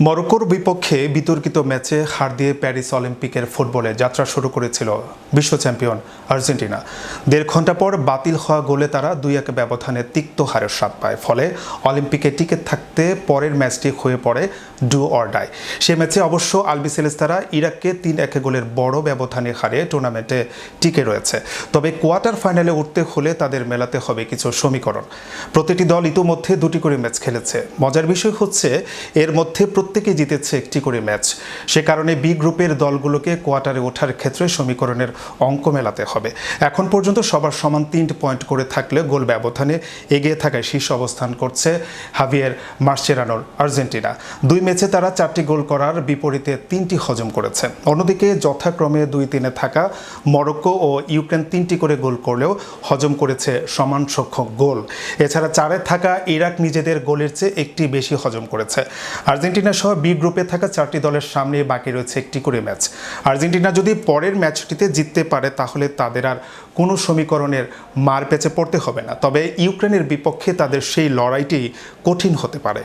মরক্কোর বিপক্ষে বিতর্কিত ম্যাচে হার দিয়ে প্যারিস অলিম্পিকের ফুটবলে যাত্রা শুরু করেছিল বিশ্ব চ্যাম্পিয়ন আর্জেন্টিনা। ১.৫ ঘন্টা পর বাতিল হওয়া গোলে তারা ২-১ ব্যবধানে তিক্ত হারের স্বাদ পায়। ফলে অলিম্পিকে টিকে থাকতে পরের ম্যাচটি হয়ে পড়ে ডু অর ডাই। সে ম্যাচে অবশ্য আলবিসেলেস্তারা ইরাককে ৩-১ গোলের বড় ব্যবধানে হারিয়ে টুর্নামেন্টে টিকে রয়েছে। তবে কোয়ার্টার ফাইনালে উঠতে হলে তাদের মেলাতে হবে কিছু সমীকরণ। প্রতিটি দল ইতোমধ্যে ২টি করে ম্যাচ খেলেছে। মজার বিষয় হচ্ছে এর মধ্যে প্রত্যেকে জিতেছে একটি করে ম্যাচ। সে কারণে বি গ্রুপের দলগুলোকে কোয়ার্টারে ওঠার ক্ষেত্রে সমীকরণের অঙ্ক মেলাতে হবে। এখন পর্যন্ত সবার সমান ৩ পয়েন্ট করে থাকলে গোল ব্যবধানে এগিয়ে থাকায় শীর্ষ অবস্থান করছে হাভিয়ের মাসচেরানোর আর্জেন্টিনা। ২ ম্যাচে তারা ৪টি গোল করার বিপরীতে 3টি হজম করেছে। অন্যদিকে যথাক্রমে ২-৩-এ থাকা মরক্কো ও ইউক্রেন 3টি করে গোল করলেও হজম করেছে সমান সংখ্যক গোল। এছাড়া 4-এ থাকা ইরাক নিজেদের গোলের চেয়ে একটি বেশি হজম করেছে। আর্জেন্টিনা সহ বি গ্রুপে থাকা 4টি দলের সামনে বাকি রয়েছে একটি করে ম্যাচ। আর্জেন্টিনা যদি পরের ম্যাচটিতে জিততে পারে তাহলে তাদের আর কোনো সমীকরণের মার পেঁচে পড়তে হবে না। তবে ইউক্রেনের বিপক্ষে তাদের সেই লড়াইটি কঠিন হতে পারে।